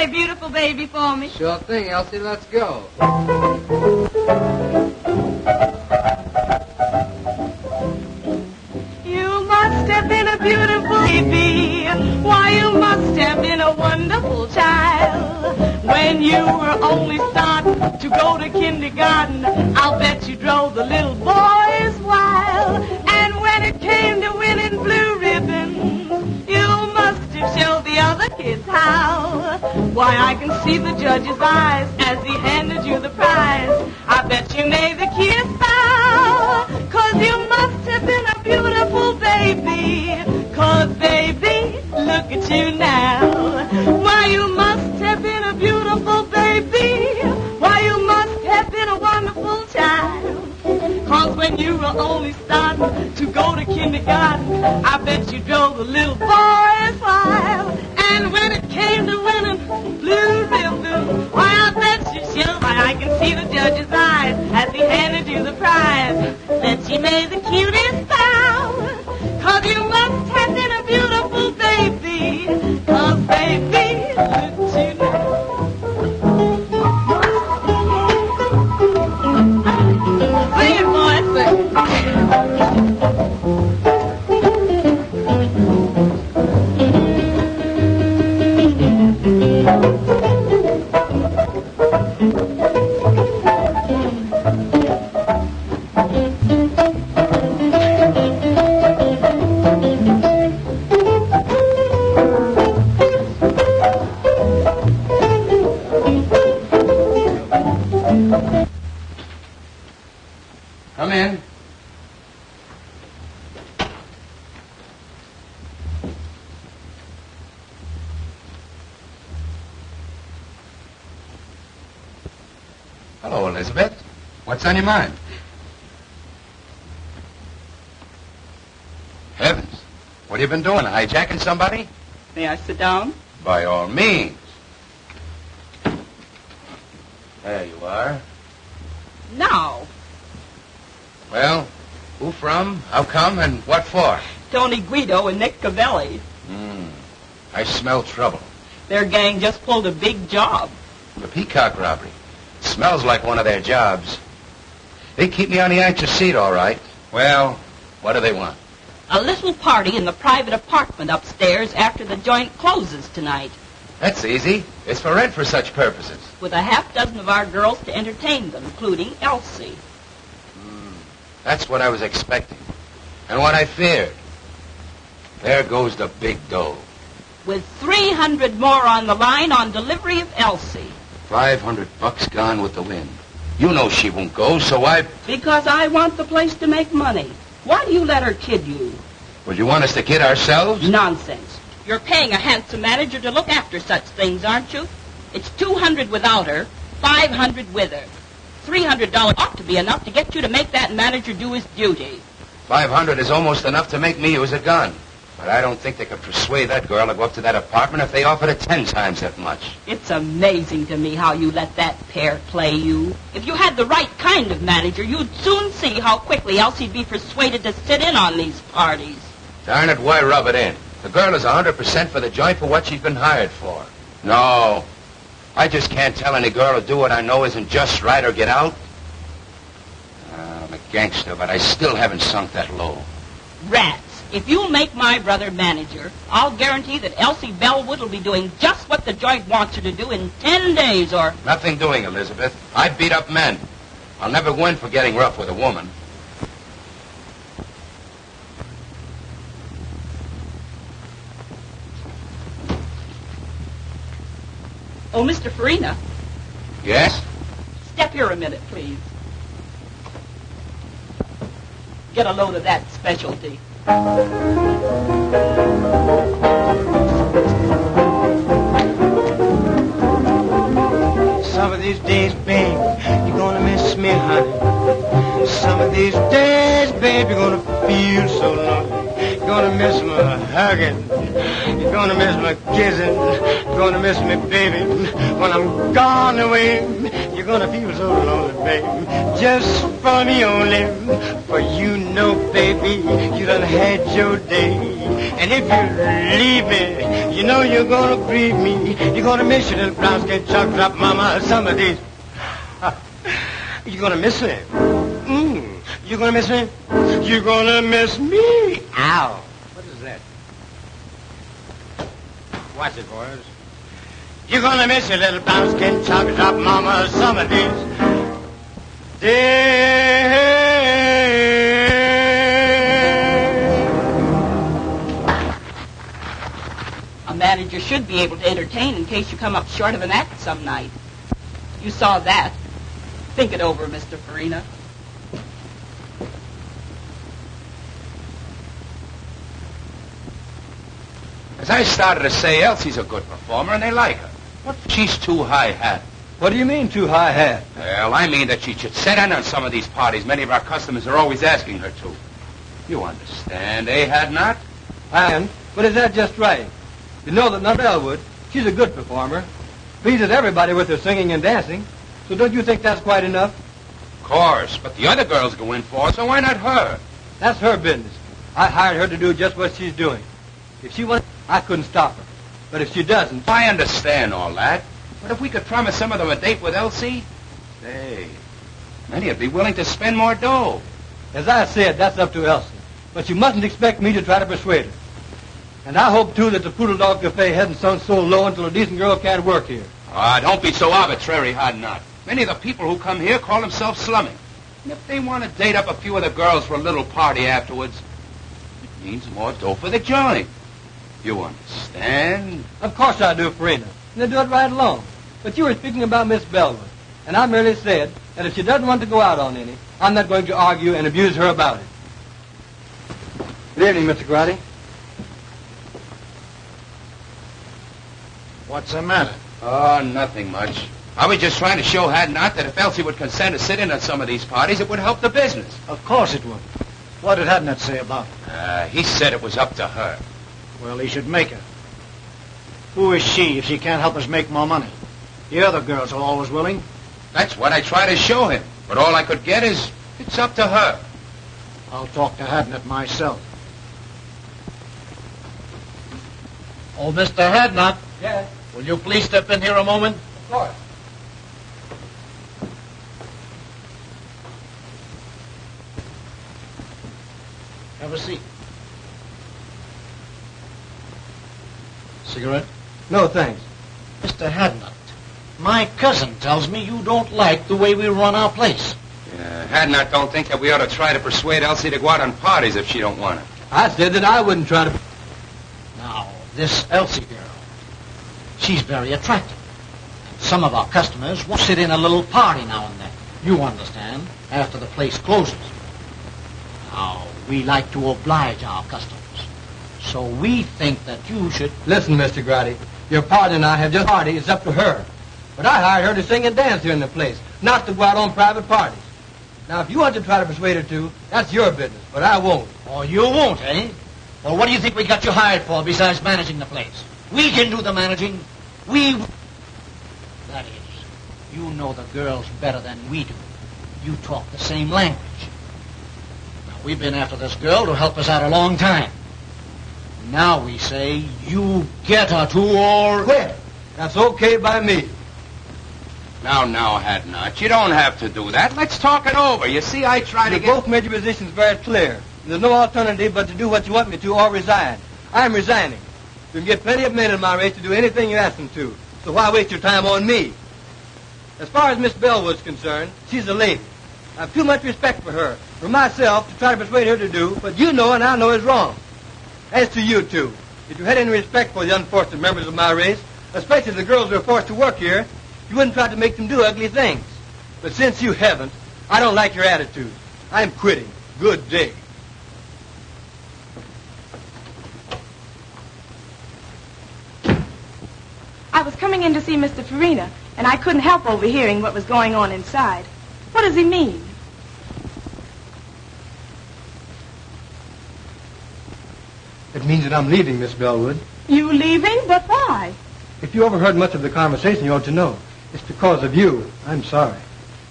play Beautiful Baby for me? Sure thing, Elsie. Let's go. You must have been a beautiful baby. Why, you must have been a wonderful child. When you were only starting to go to kindergarten, I'll bet you drove the little boys wild. And when it came to winning blue ribbons, you must have showed the other kids how. Why, I can see the judge's eyes as he handed you the prize. I bet you made the kids bow, 'cause you must have been a beautiful baby. 'Cause baby, look at you now. Why, you must have been a beautiful baby. Why, you must have been a wonderful child. 'Cause when you were only starting to go to kindergarten, I bet you drove the little boys wild. And when it came to winning blue ribbon, why, I bet you sure, why, I can see the judge's eyes as he handed you the prize. That you made the cutest bow, 'cause you must have been a beautiful baby. 'Cause baby, look at you now. Sing it, boy, sing. Come in. Hello, Elizabeth. What's on your mind? Heavens. What have you been doing? Hijacking somebody? May I sit down? By all means. There you are. Now. Well, who from, how come, and what for? Tony Guido and Nick Cavelli. I smell trouble. Their gang just pulled a big job. The Peacock robbery. Smells like one of their jobs. They keep me on the anxious seat, all right. Well, what do they want? A little party in the private apartment upstairs after the joint closes tonight. That's easy. It's for rent for such purposes. With a half dozen of our girls to entertain them, including Elsie. That's what I was expecting. And what I feared. There goes the big dough. With 300 more on the line on delivery of Elsie. $500 gone with the wind. You know she won't go, so I... Because I want the place to make money. Why do you let her kid you? Would you want us to kid ourselves? Nonsense. You're paying a handsome manager to look after such things, aren't you? It's $200 without her, $500 with her. $300 ought to be enough to get you to make that manager do his duty. $500 is almost enough to make me use a gun. But I don't think they could persuade that girl to go up to that apartment if they offered her 10 times that much. It's amazing to me how you let that pair play you. If you had the right kind of manager, you'd soon see how quickly Elsie'd be persuaded to sit in on these parties. Darn it, why rub it in? The girl is 100% for the joint for what she's been hired for. No. I just can't tell any girl to do what I know isn't just right or get out. I'm a gangster, but I still haven't sunk that low. Rats. If you'll make my brother manager, I'll guarantee that Elsie Bellwood will be doing just what the joint wants her to do in 10 days or... Nothing doing, Elizabeth. I beat up men. I'll never win for getting rough with a woman. Oh, Mr. Farina. Yes? Step here a minute, please. Get a load of that specialty. Some of these days, babe, you're gonna miss me, honey. Some of these days, babe, you're gonna feel so lonely. You're gonna miss my hugging. You're Gonna miss my kissing, gonna miss me, baby. When I'm gone away, you're gonna feel so lonely, baby. Just for me only, for you know, baby, you done had your day. And if you leave me, you know you're gonna grieve me. You're gonna miss your little brown skin chocolate drop mama some of these. You're gonna miss me. You're gonna miss me? You're gonna miss me. Ow. What is that? Watch it, boys. You're gonna miss your little brown skin chocolate drop mama some of these days. A manager should be able to entertain in case you come up short of an act some night. You saw that. Think it over, Mr. Farina. As I started to say, Elsie's a good performer, and they like her. But she's too high-hat. What do you mean, too high-hat? Well, I mean that she should sit in on some of these parties. Many of our customers are always asking her to. You understand, eh, Hadnot? And, but is that just right? You know that Nut Elwood, she's a good performer. Pleases everybody with her singing and dancing. So don't you think that's quite enough? Of course, but the other girls go in for it, so why not her? That's her business. I hired her to do just what she's doing. If she wants, I couldn't stop her. But if she doesn't... I understand all that. But if we could promise some of them a date with Elsie, hey, many would be willing to spend more dough. As I said, that's up to Elsie. But you mustn't expect me to try to persuade her. And I hope, too, that the Poodle Dog Cafe hasn't sunk so low until a decent girl can't work here. Ah, don't be so arbitrary, Hadnot. Many of the people who come here call themselves slumming. And if they want to date up a few of the girls for a little party afterwards, it means more dough for the joint. You understand? Of course I do, Farina. And they do it right along. But you were speaking about Miss Bellwood. And I merely said that if she doesn't want to go out on any, I'm not going to argue and abuse her about it. Good evening, Mr. Grady. What's the matter? Oh, nothing much. I was just trying to show Hadnot that if Elsie would consent to sit in on some of these parties, it would help the business. Of course it would. What did Hadnot say about it? He said it was up to her. Well, he should make her. Who is she if she can't help us make more money? The other girls are always willing. That's what I try to show him. But all I could get is, it's up to her. I'll talk to Hadnot myself. Oh, Mr. Hadnot. Yes? Will you please step in here a moment? Of course. Have a seat. Cigarette? No, thanks. Mr. Hadnot, my cousin tells me you don't like the way we run our place. Hadnot don't think that we ought to try to persuade Elsie to go out on parties if she don't want it. I said that I wouldn't try to... Now, this Elsie girl, she's very attractive. Some of our customers will sit in a little party now and then. You understand, after the place closes. Now, we like to oblige our customers. So we think that you should... Listen, Mr. Grady, your partner and I have just party. It's up to her. But I hired her to sing and dance here in the place, not to go out on private parties. Now, if you want to try to persuade her to, that's your business, but I won't. Oh, you won't, eh? Well, what do you think we got you hired for besides managing the place? We can do the managing. That is, you know the girls better than we do. You talk the same language. Now, we've been after this girl to help us out a long time. Now we say you get her to or... Quit. That's okay by me. Now, Hadnot, you don't have to do that. Let's talk it over. You see, I try to You get... both made your positions very clear. There's no alternative but to do what you want me to or resign. I'm resigning. You can get plenty of men in my race to do anything you ask them to. So why waste your time on me? As far as Miss Bellwood's concerned, she's a lady. I have too much respect for her, for myself, to try to persuade her to do what you know and I know is wrong. As to you two, if you had any respect for the unfortunate members of my race, especially the girls who are forced to work here, you wouldn't try to make them do ugly things. But since you haven't, I don't like your attitude. I'm quitting. Good day. I was coming in to see Mr. Farina, and I couldn't help overhearing what was going on inside. What does he mean? It means that I'm leaving, Miss Bellwood. You leaving? But why? If you overheard much of the conversation, you ought to know. It's because of you. I'm sorry.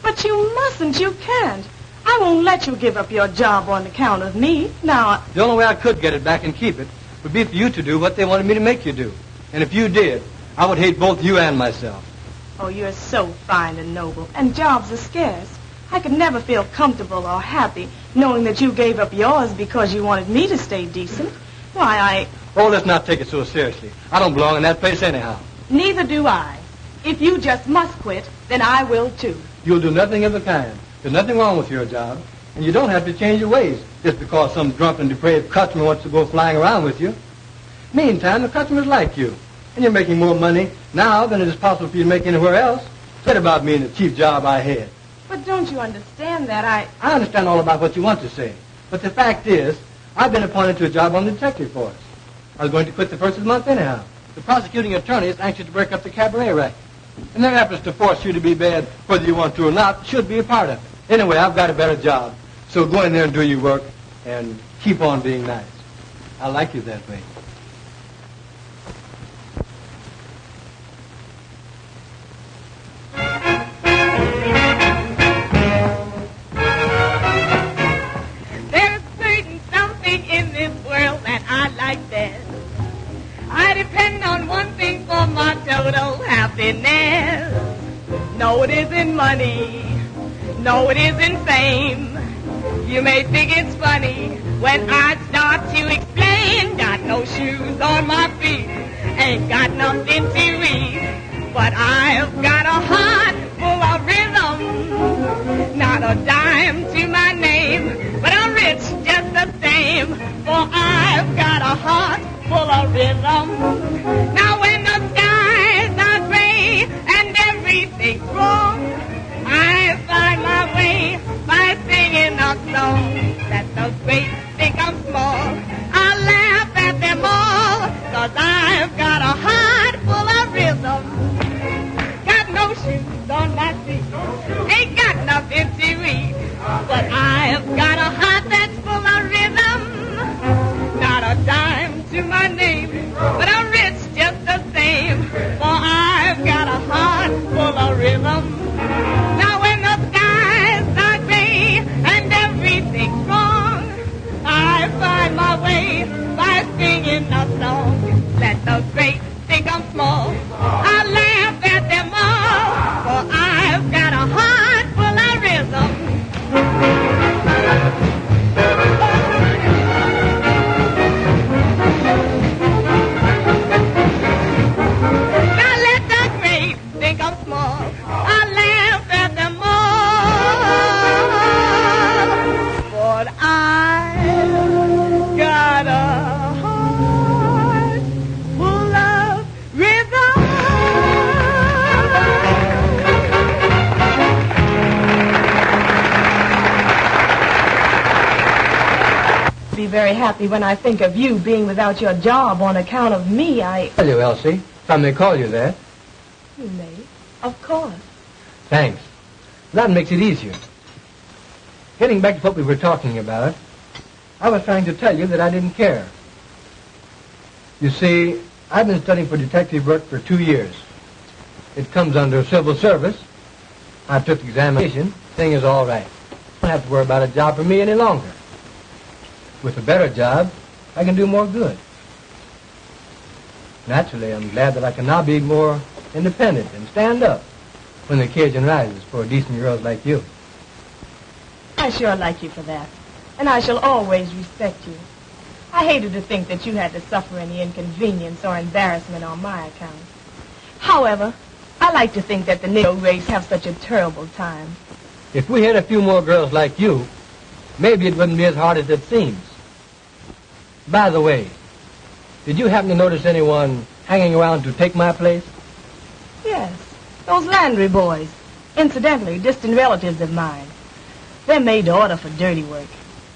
But you mustn't. You can't. I won't let you give up your job on account of me. Now, The only way I could get it back and keep it would be for you to do what they wanted me to make you do. And if you did, I would hate both you and myself. oh, you're so fine and noble, and jobs are scarce. I could never feel comfortable or happy knowing that you gave up yours because you wanted me to stay decent. Why, Oh, let's not take it so seriously. I don't belong in that place anyhow. neither do I. If you just must quit, then I will too. You'll do nothing of the kind. There's nothing wrong with your job. And you don't have to change your ways just because some drunken, depraved customer wants to go flying around with you. Meantime, the customers like you. And you're making more money now than it is possible for you to make anywhere else. Forget about me and the chief job I had. But don't you understand that I understand all about what you want to say. But the fact is, I've been appointed to a job on the detective force. I was going to quit the first of the month anyhow. The prosecuting attorney is anxious to break up the cabaret racket. And their efforts to force you to be bad, whether you want to or not, should be a part of it. Anyway, I've got a better job. So go in there and do your work and keep on being nice. I like you that way. there's certain something in this world that I like best. I depend on one thing for my total happiness. No, it isn't money. No, it isn't fame. You may think it's funny when I start to explain. Got no shoes on my feet, ain't got nothing to eat, but I've got a heart full of rhythm. Not a dime to my name, but I'm rich just the same, for I've got a heart full of rhythm. Now when the skies are gray and everything's wrong, I find my way by singing a song. That the great think I'm small, I laugh at them all, 'cause I've got a heart full of rhythm. Got no shoes on my feet, ain't got nothing to eat, but I've got a heart that's full of rhythm. Not a dime to my name, but I'm rich just the same, for I've got a heart full of rhythm. Now when the skies are gray and everything's wrong, I find my way by singing a song. Let the great think I'm small, I laugh at them all, for I've got a heart full of rhythm. Now let the great think I'm small, I laugh at them all, but I've got a heart full of rhythm. Be very happy when I think of you being without your job on account of me. Tell you, Elsie. Some may call you that. You may, of course. Thanks. That makes it easier. Getting back to what we were talking about, I was trying to tell you that I didn't care. You see, I've been studying for detective work for 2 years. It comes under civil service. I took the examination. Thing is all right. I don't have to worry about a job for me any longer. With a better job, I can do more good. Naturally, I'm glad that I can now be more independent and stand up when the occasion rises for decent girls like you. I sure like you for that, and I shall always respect you. I hated to think that you had to suffer any inconvenience or embarrassment on my account. However, I like to think that the Negro race have such a terrible time. If we had a few more girls like you, maybe it wouldn't be as hard as it seems. By the way, did you happen to notice anyone hanging around to take my place? Yes, those Landry boys. Incidentally, distant relatives of mine. They're made to order for dirty work.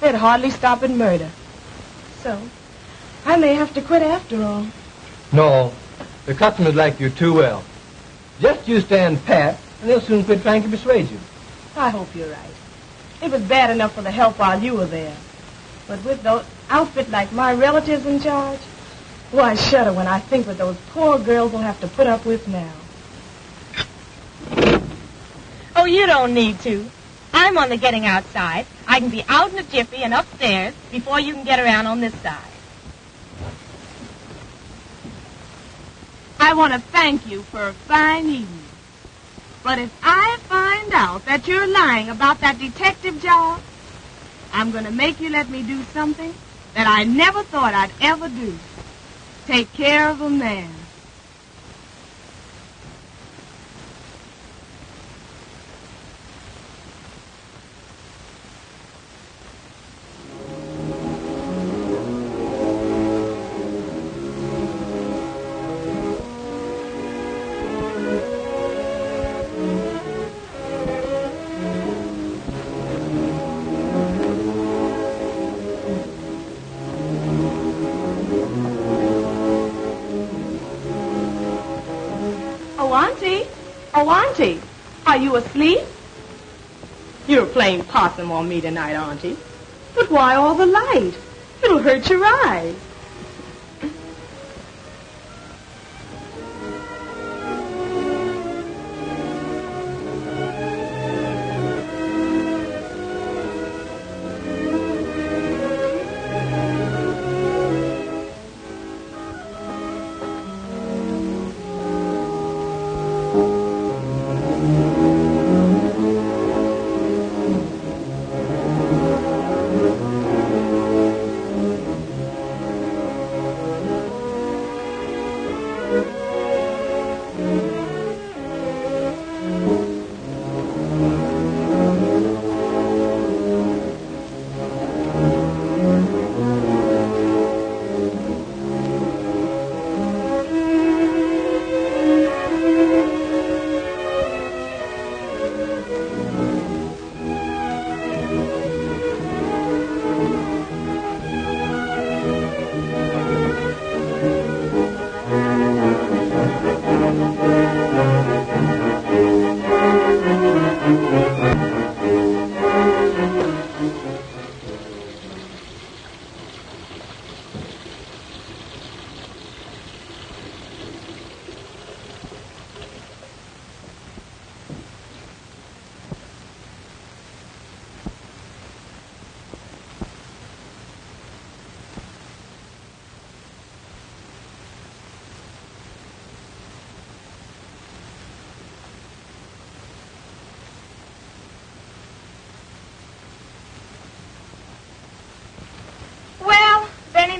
They'd hardly stop at murder. So, I may have to quit after all. No, the customers like you too well. Just you stand pat, and they'll soon quit trying to persuade you. I hope you're right. It was bad enough for the help while you were there. But with those... outfit like my relatives in charge? Why, I shudder when I think what those poor girls will have to put up with now. Oh, you don't need to. I'm on the getting outside. I can be out in a jiffy and upstairs before you can get around on this side. I want to thank you for a fine evening. But if I find out that you're lying about that detective job, I'm going to make you let me do something that I never thought I'd ever do. Take care of a man. Oh, Auntie, are you asleep? You're playing possum on me tonight, Auntie. But why all the light? It'll hurt your eyes.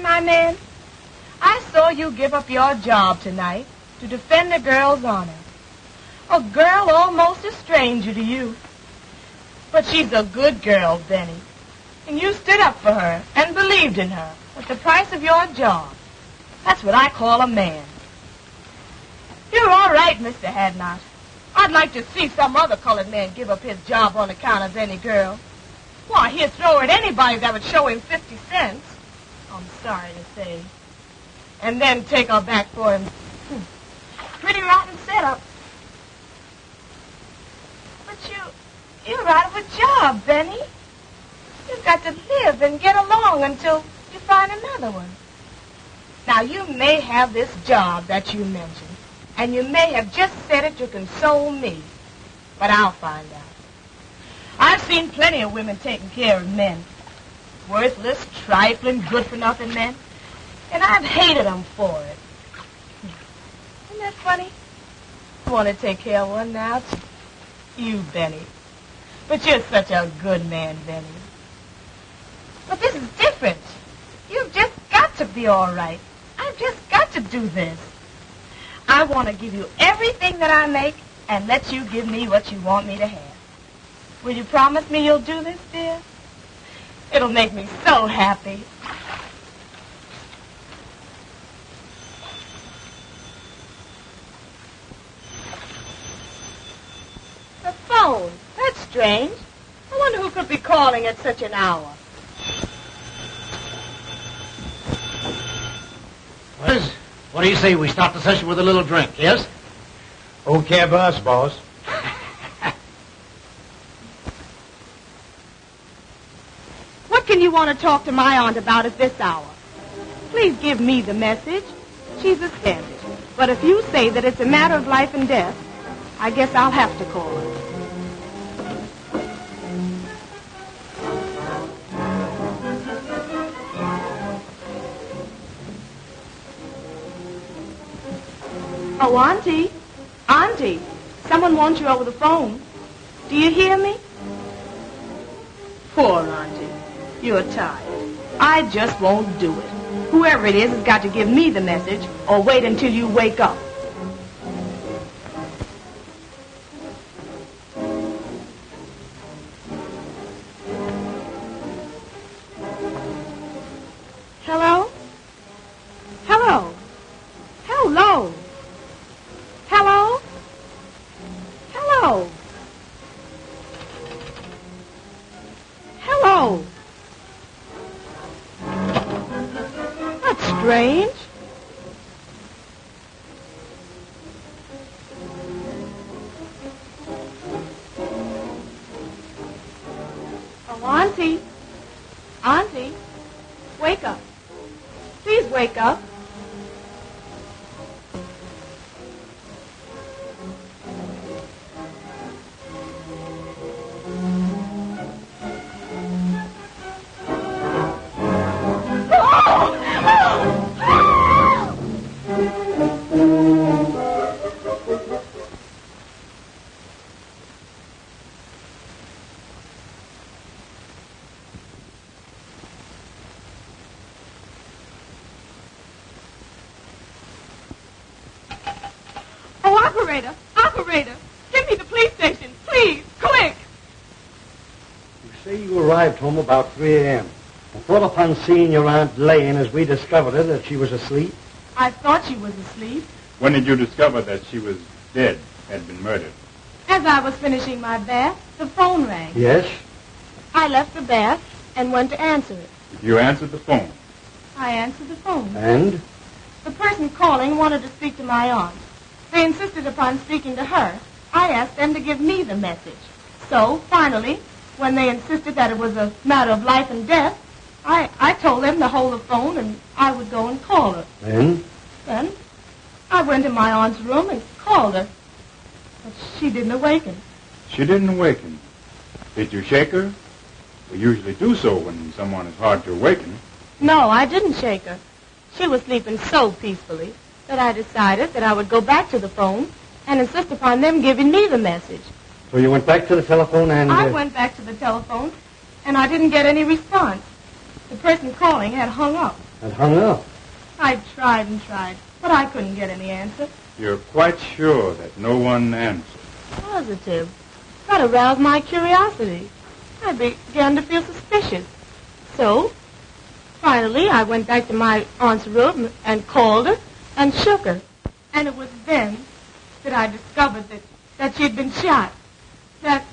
My man, I saw you give up your job tonight to defend a girl's honor. A girl almost a stranger to you. But she's a good girl, Benny. And you stood up for her and believed in her at the price of your job. That's what I call a man. You're all right, Mr. Hadnot. I'd like to see some other colored man give up his job on account of any girl. Why, he'd throw at anybody that would show him 50 cents. I'm sorry to say. And then take her back for him. Pretty rotten setup. But you're out of a job, Benny. You've got to live and get along until you find another one. Now, you may have this job that you mentioned, and you may have just said it to console me, but I'll find out. I've seen plenty of women taking care of men. Worthless, trifling, good-for-nothing men. And I've hated them for it. Isn't that funny? I want to take care of one now, too. You, Benny. But you're such a good man, Benny. But this is different. You've just got to be all right. I've just got to do this. I want to give you everything that I make and let you give me what you want me to have. Will you promise me you'll do this, dear? It'll make me so happy. The phone. That's strange. I wonder who could be calling at such an hour. What do you say we start the session with a little drink, yes? Okay, boss. What can you want to talk to my aunt about at this hour? Please give me the message. She's a standard. But if you say that it's a matter of life and death, I guess I'll have to call her. Oh, Auntie. Auntie, someone wants you over the phone. Do you hear me? Poor Auntie. You're tired. I just won't do it. Whoever it is has got to give me the message or wait until you wake up. Hello? Hello? Hello? Hello? Hello? Hello? That's strange. Oh, Auntie. Auntie, wake up. Please wake up. Operator, give me the police station, please, quick. You say you arrived home about 3 a.m. and thought upon seeing your Aunt laying as we discovered her that she was asleep? I thought she was asleep. When did you discover that she was dead, had been murdered? As I was finishing my bath, the phone rang. Yes? I left the bath and went to answer it. You answered the phone. I answered the phone. And? The person calling wanted to speak to my aunt. They insisted upon speaking to her. I asked them to give me the message. So, finally, when they insisted that it was a matter of life and death, I told them to hold the phone and I would go and call her. Then? Then I went to my aunt's room and called her. But she didn't awaken. She didn't awaken. Did you shake her? We usually do so when someone is hard to awaken. No, I didn't shake her. She was sleeping so peacefully that I decided that I would go back to the phone and insist upon them giving me the message. So you went back to the telephone and... I went back to the telephone, and I didn't get any response. The person calling had hung up. Had hung up? I tried and tried, but I couldn't get any answer. You're quite sure that no one answered? Positive. That aroused my curiosity. I began to feel suspicious. So, finally, I went back to my aunt's room and called her and shook her. And it was then that I discovered that she'd been shot. That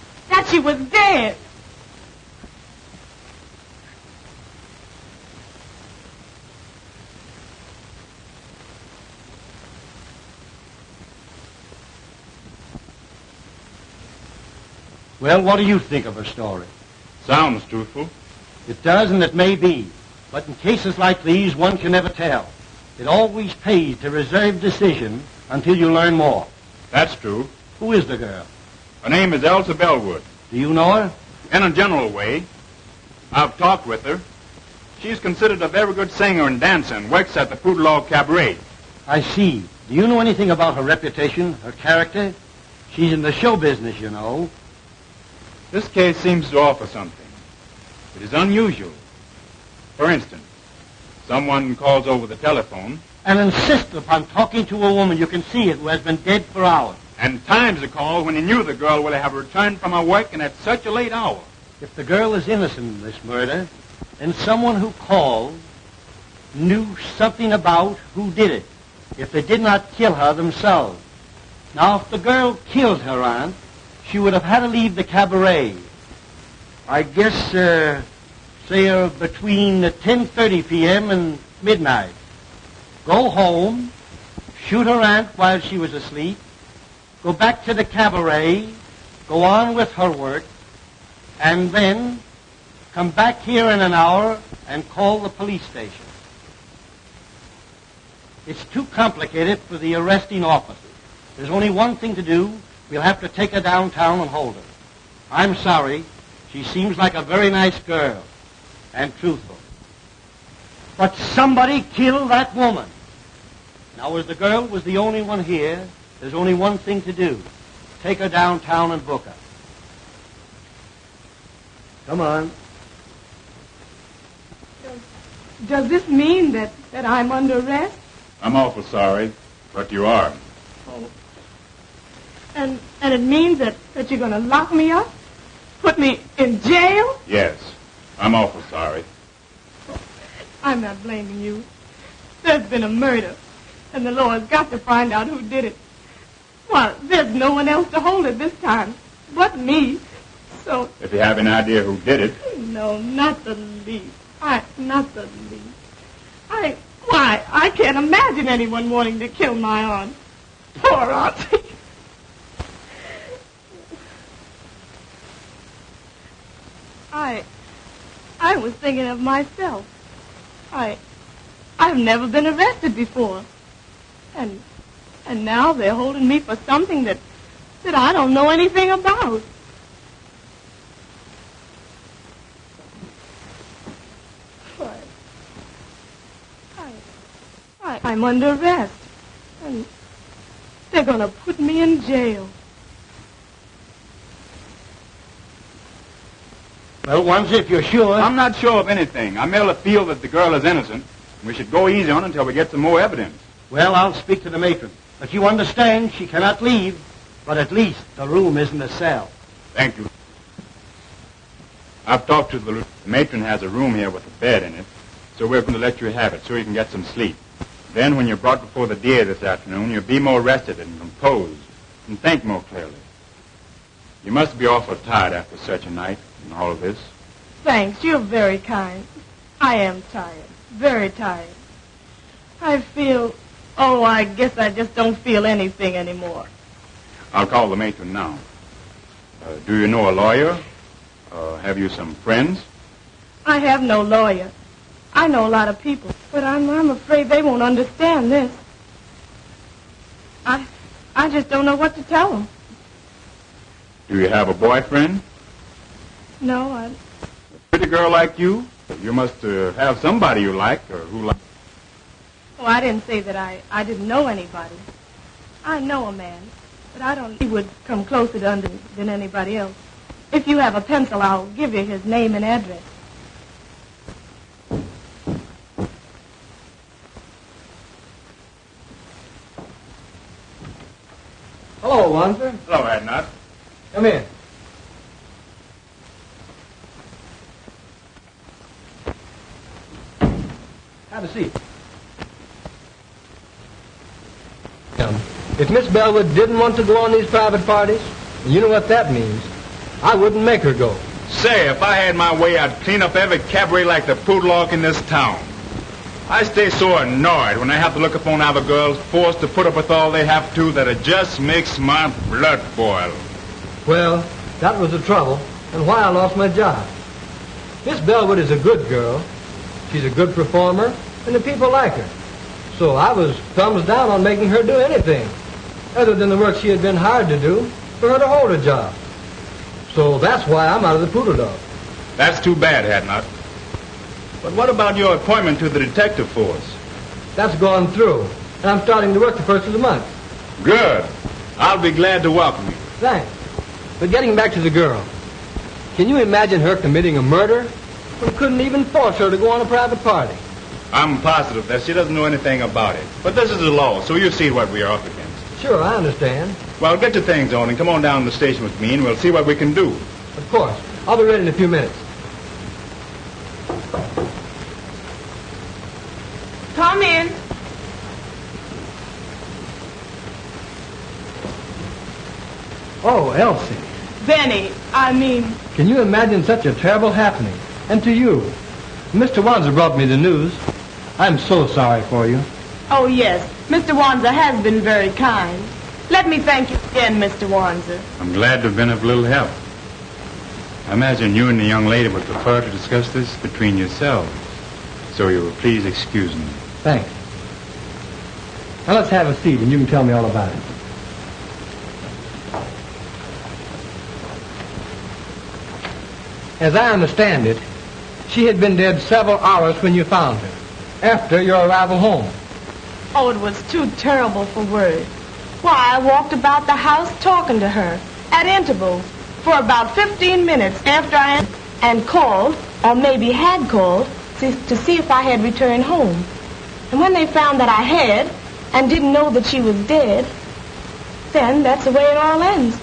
she was dead. Well, what do you think of her story? Sounds truthful. It does, and it may be. But in cases like these, one can never tell. It always pays to reserve decision until you learn more. That's true. Who is the girl? Her name is Elsa Bellwood. Do you know her? In a general way. I've talked with her. She's considered a very good singer and dancer and works at the Poodle Cabaret. I see. Do you know anything about her reputation, her character? She's in the show business, you know. This case seems to offer something. It is unusual. For instance, someone calls over the telephone and insists upon talking to a woman, you can see it, who has been dead for hours. And times the call when he knew the girl would have returned from her work and at such a late hour. If the girl is innocent in this murder, then someone who called knew something about who did it, if they did not kill her themselves. Now, if the girl killed her aunt, she would have had to leave the cabaret. I guess, say, between 10:30 p.m. and midnight. Go home, shoot her aunt while she was asleep, go back to the cabaret, go on with her work, and then come back here in an hour and call the police station. It's too complicated for the arresting officer. There's only one thing to do. We'll have to take her downtown and hold her. I'm sorry. She seems like a very nice girl and truthful. But somebody killed that woman. Now, as the girl was the only one here, there's only one thing to do. Take her downtown and book her. Come on. Does this mean that I'm under arrest? I'm awful sorry, but you are. Oh. And it means that you're going to lock me up? Put me in jail? Yes, I'm awful sorry. I'm not blaming you. There's been a murder, and the law has got to find out who did it. Well, there's no one else to hold it this time but me. So... If you have an idea who did it... No, not the least. Not the least. I can't imagine anyone wanting to kill my aunt. Poor auntie. I was thinking of myself. I've never been arrested before. And now they're holding me for something that I don't know anything about. I'm under arrest. And they're going to put me in jail. Well, Wanzer, if you're sure... I'm not sure of anything. I merely feel that the girl is innocent. We should go easy on her until we get some more evidence. Well, I'll speak to the matron. But you understand, she cannot leave. But at least the room isn't a cell. Thank you. I've talked to the matron has a room here with a bed in it, so we're going to let you have it so you can get some sleep. Then when you're brought before the DA this afternoon, you'll be more rested and composed and think more clearly. You must be awful tired after such a night and all of this. Thanks. You're very kind. I am tired. Very tired. I feel... Oh, I guess I just don't feel anything anymore. I'll call the matron now. Do you know a lawyer? Have you some friends? I have no lawyer. I know a lot of people, but I'm afraid they won't understand this. I just don't know what to tell them. Do you have a boyfriend? No, A pretty girl like you? You must have somebody you like or who likes. Oh, I didn't say that I didn't know anybody. I know a man, but I don't think he would come closer to under than anybody else. If you have a pencil, I'll give you his name and address. Hello, Wanzer. Hello, Edna. Come in. Have a seat. If Miss Bellwood didn't want to go on these private parties, and you know what that means, I wouldn't make her go. Say, if I had my way, I'd clean up every cabaret like the Poodlock in this town. I stay so annoyed when I have to look upon other girls forced to put up with all they have to that it just makes my blood boil. Well, that was the trouble, and why I lost my job. Miss Bellwood is a good girl. She's a good performer, and the people like her. So I was thumbs down on making her do anything, other than the work she had been hired to do, for her to hold a job. So that's why I'm out of the poodle dog. That's too bad, Hadnot. But what about your appointment to the detective force? That's gone through, and I'm starting to work the first of the month. Good. I'll be glad to welcome you. Thanks. But getting back to the girl, can you imagine her committing a murder? We couldn't even force her to go on a private party. I'm positive that she doesn't know anything about it. But this is the law, so you see what we are up against. Sure, I understand. Well, get your things on and come on down to the station with me, and we'll see what we can do. Of course. I'll be ready in a few minutes. Come in. Oh, Elsie. Benny, Can you imagine such a terrible happening? And to you. Mr. Wanzer brought me the news. I'm so sorry for you. Oh, yes. Mr. Wanzer has been very kind. Let me thank you again, Mr. Wanzer. I'm glad to have been of little help. I imagine you and the young lady would prefer to discuss this between yourselves. So you will please excuse me. Thanks. Now let's have a seat and you can tell me all about it. As I understand it, she had been dead several hours when you found her, after your arrival home. Oh, it was too terrible for words. Why, I walked about the house talking to her at intervals for about 15 minutes after and called, or maybe had called, to see if I had returned home. And when they found that I had and didn't know that she was dead, then that's the way it all ends.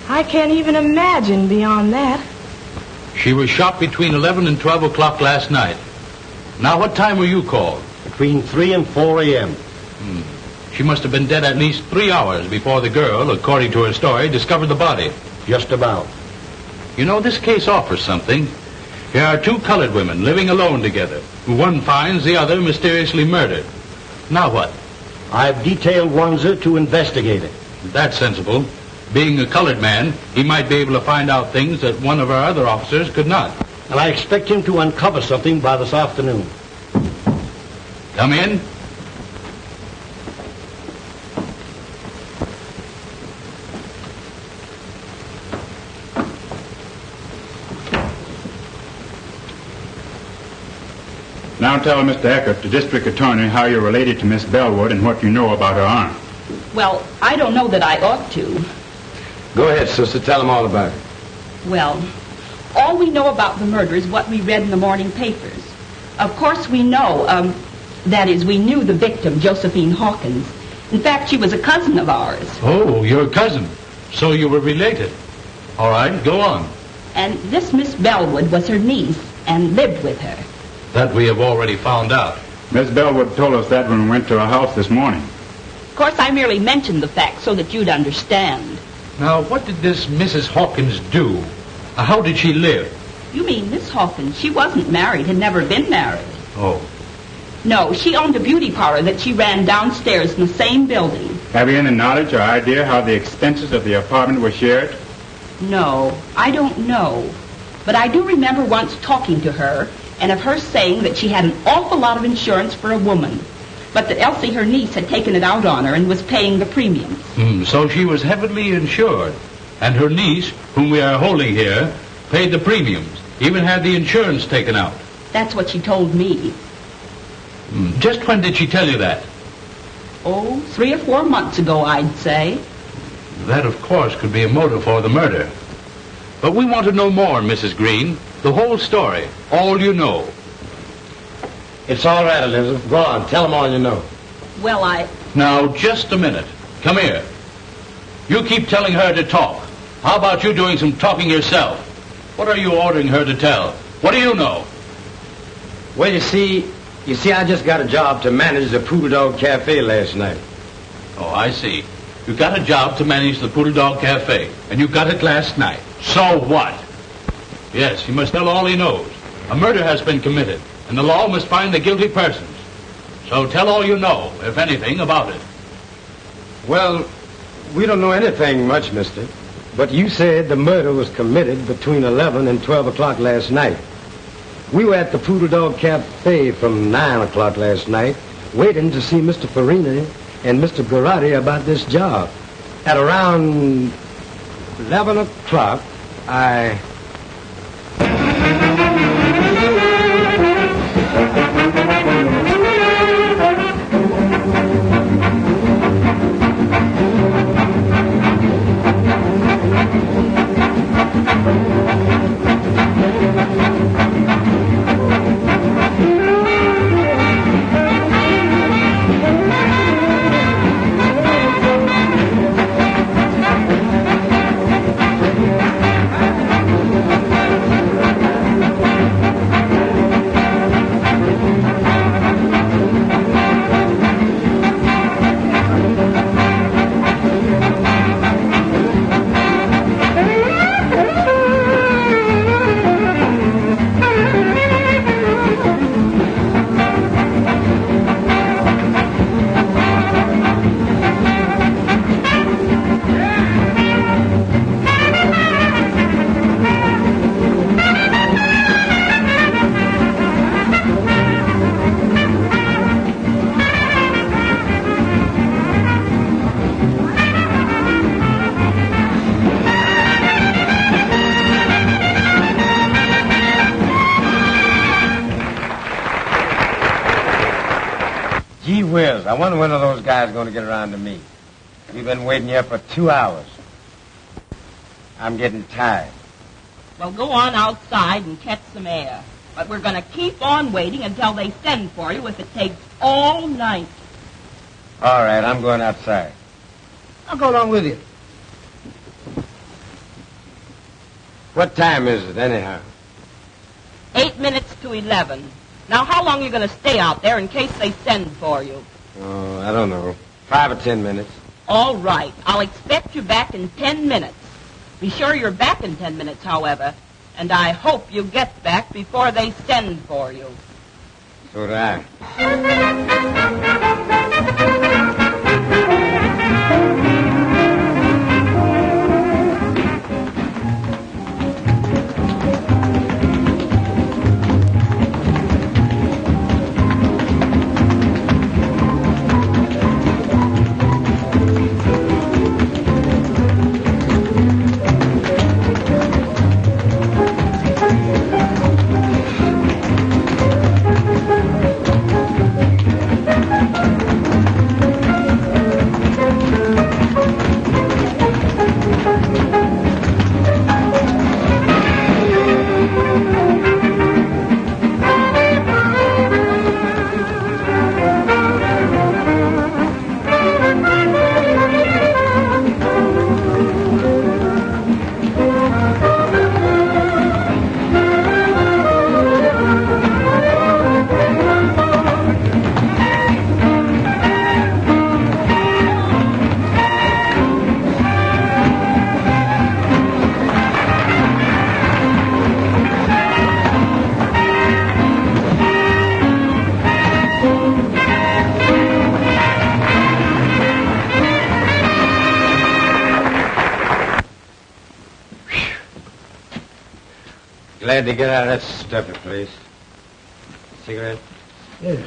I can't even imagine beyond that. She was shot between 11 and 12 o'clock last night. Now, what time were you called? Between 3 and 4 a.m. She must have been dead at least 3 hours before the girl, according to her story, discovered the body. Just about. You know, this case offers something. Here are two colored women living alone together, who one finds the other mysteriously murdered. Now what? I've detailed Wanzer to investigate it. That's sensible. Being a colored man, he might be able to find out things that one of our other officers could not. And I expect him to uncover something by this afternoon. Come in. Now tell Mr. Eckert, the district attorney, how you're related to Miss Bellwood and what you know about her aunt. Well, I don't know that I ought to. Go ahead, sister. Tell them all about it. Well, all we know about the murder is what we read in the morning papers. Of course, we know, that is, we knew the victim, Josephine Hawkins. In fact, she was a cousin of ours. Oh, your cousin. So you were related. All right, go on. And this Miss Bellwood was her niece and lived with her. That we have already found out. Miss Bellwood told us that when we went to her house this morning. Of course, I merely mentioned the fact so that you'd understand. Now, what did this Mrs. Hawkins do? How did she live? You mean Miss Hawkins? She wasn't married, had never been married. Oh. No, she owned a beauty parlor that she ran downstairs in the same building. Have you any knowledge or idea how the expenses of the apartment were shared? No, I don't know. But I do remember once talking to her and of her saying that she had an awful lot of insurance for a woman, but that Elsie, her niece, had taken it out on her and was paying the premiums. So she was heavily insured, and her niece, whom we are holding here, paid the premiums, even had the insurance taken out. That's what she told me. Just when did she tell you that? Oh, 3 or 4 months ago, I'd say. That, of course, could be a motive for the murder. But we want to know more, Mrs. Green. The whole story. All you know. It's all right, Elizabeth. Go on. Tell them all you know. Well, Now, just a minute. Come here. You keep telling her to talk. How about you doing some talking yourself? What are you ordering her to tell? What do you know? Well, you see, I just got a job to manage the Poodle Dog Cafe last night. Oh, I see. You got a job to manage the Poodle Dog Cafe, and you got it last night. So what? Yes, he must tell all he knows. A murder has been committed, and the law must find the guilty persons. So tell all you know, if anything, about it. Well, we don't know anything much, mister. But you said the murder was committed between 11 and 12 o'clock last night. We were at the Poodle Dog Cafe from 9 o'clock last night, waiting to see Mr. Farina and Mr. Garotti about this job. At around 11 o'clock, I... Gee whiz, I wonder when are those guys going to get around to me. We've been waiting here for 2 hours. I'm getting tired. Well, go on outside and catch some air. But we're going to keep on waiting until they send for you if it takes all night. All right, I'm going outside. I'll go along with you. What time is it, anyhow? 8 minutes to 11. Now, how long are you going to stay out there in case they send for you? Oh, I don't know. 5 or 10 minutes. All right. I'll expect you back in 10 minutes. Be sure you're back in 10 minutes, however. And I hope you get back before they send for you. So do I. Glad to get out of that stuffy place. Cigarette? Yeah.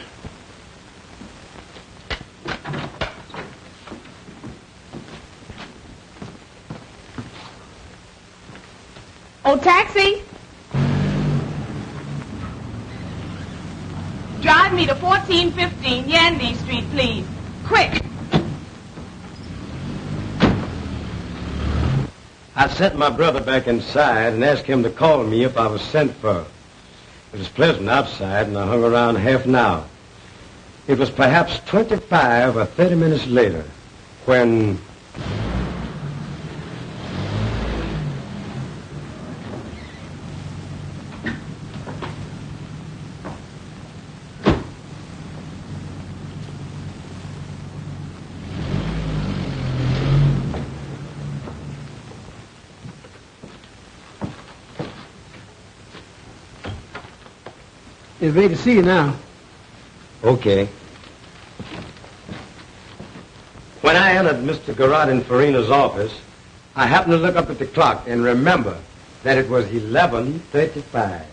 Oh, taxi! Drive me to 1415 Yandy Street, please. Quick! I sent my brother back inside and asked him to call me if I was sent for. It was pleasant outside, and I hung around half an hour. It was perhaps 25 or 30 minutes later when... It's great to see you now. Okay. When I entered Mr. Garrod and Farina's office, I happened to look up at the clock and remember that it was 11:35.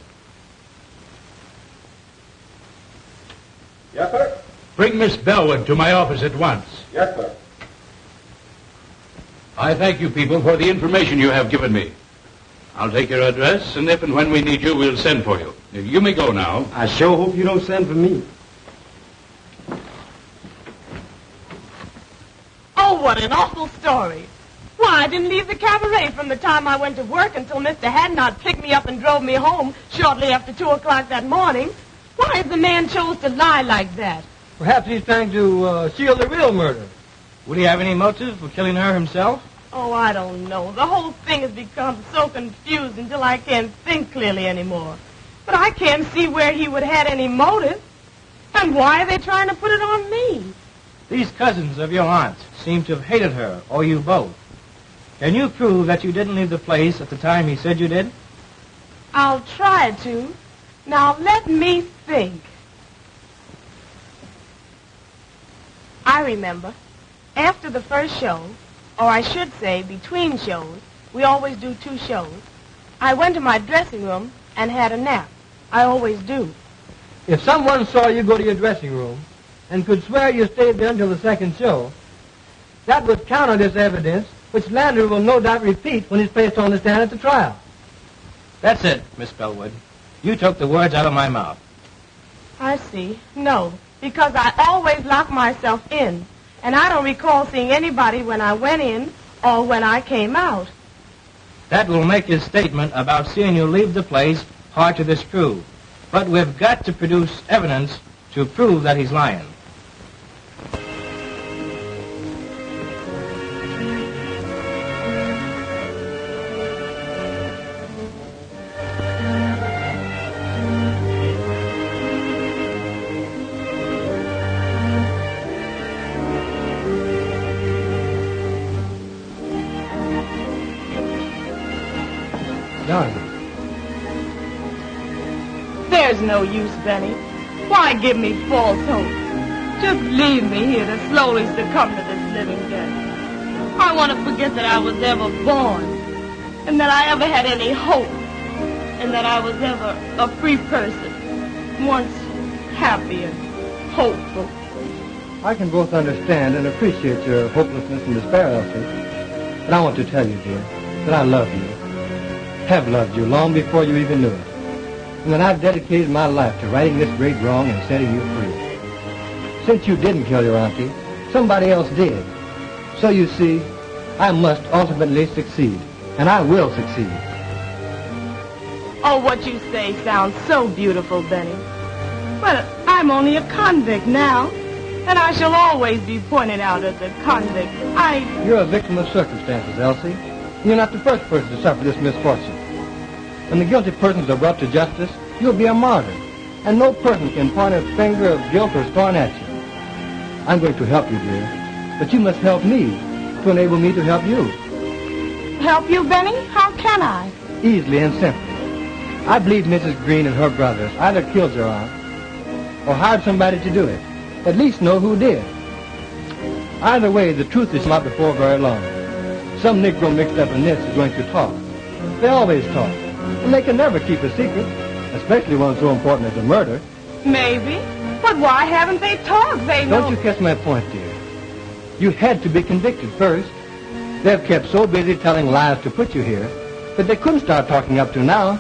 Yes, sir. Bring Miss Bellwood to my office at once. Yes, sir. I thank you people for the information you have given me. I'll take your address, and if and when we need you, we'll send for you. You may go now. I sure hope you don't send for me. Oh, what an awful story. Why, I didn't leave the cabaret from the time I went to work until Mr. Hadnot picked me up and drove me home shortly after 2 o'clock that morning. Why, if the man chose to lie like that? Perhaps he's trying to shield the real murder. Would he have any motive for killing her himself? Oh, I don't know. The whole thing has become so confused until I can't think clearly anymore. But I can't see where he would have had any motive. And why are they trying to put it on me? These cousins of your aunt's seem to have hated her, or you both. Can you prove that you didn't leave the place at the time he said you did? I'll try to. Now, let me think. I remember. After the first show, or I should say between shows, we always do 2 shows, I went to my dressing room and had a nap. I always do. If someone saw you go to your dressing room and could swear you stayed there until the second show, that would counter this evidence, which Landry will no doubt repeat when he's placed on the stand at the trial. That's it, Miss Bellwood. You took the words out of my mouth. I see. No, because I always lock myself in, and I don't recall seeing anybody when I went in or when I came out. That will make his statement about seeing you leave the place hard to disprove. But we've got to produce evidence to prove that he's lying. There's no use, Benny. Why give me false hope? Just leave me here to slowly succumb to this living death. I want to forget that I was ever born, and that I ever had any hope, and that I was ever a free person, once happy and hopeful. I can both understand and appreciate your hopelessness and despair, Elsie. But I want to tell you, dear, that I love you, have loved you long before you even knew it. And that I've dedicated my life to righting this great wrong and setting you free. Since you didn't kill your auntie, somebody else did. So you see, I must ultimately succeed, and I will succeed. Oh, what you say sounds so beautiful, Benny. But I'm only a convict now, and I shall always be pointed out as a convict. You're a victim of circumstances, Elsie. And you're not the first person to suffer this misfortune. When the guilty persons are brought to justice, you'll be a martyr, and no person can point a finger of guilt or scorn at you. I'm going to help you, dear, but you must help me to enable me to help you. Help you, Benny? How can I? Easily and simply. I believe Mrs. Green and her brothers either killed your aunt or hired somebody to do it. At least know who did. Either way, the truth is not before very long. Some Negro mixed up in this is going to talk. They always talk. And they can never keep a secret, especially one so important as a murder. Maybe. But why haven't they talked? They know... Don't you catch my point, dear? You had to be convicted first. They've kept so busy telling lies to put you here that they couldn't start talking up to now.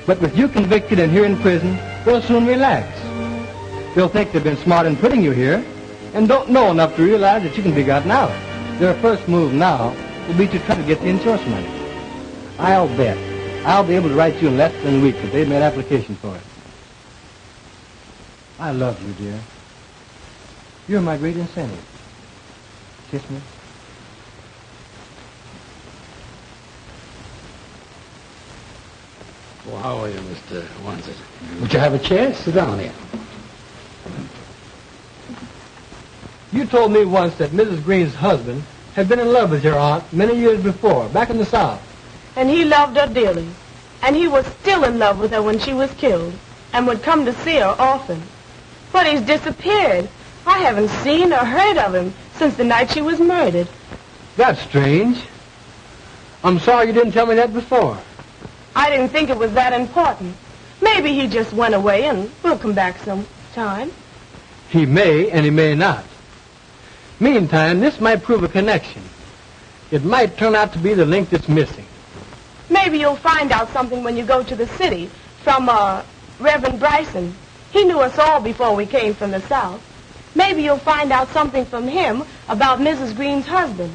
But with you convicted and here in prison, they'll soon relax. They'll think they've been smart in putting you here and don't know enough to realize that you can be gotten out. Their first move now will be to try to get the insurance money. I'll bet I'll be able to write you in less than a week if they've made application for it. I love you, dear. You're my great incentive. Kiss me. Well, how are you, Mr. Wansit? Would you have a chair? Sit down here. You told me once that Mrs. Green's husband had been in love with your aunt many years before, back in the South. And he loved her dearly. And he was still in love with her when she was killed, and would come to see her often. But he's disappeared. I haven't seen or heard of him since the night she was murdered. That's strange. I'm sorry you didn't tell me that before. I didn't think it was that important. Maybe he just went away and will come back sometime. He may and he may not. Meantime, this might prove a connection. It might turn out to be the link that's missing. Maybe you'll find out something when you go to the city from, Reverend Bryson. He knew us all before we came from the South. Maybe you'll find out something from him about Mrs. Green's husband.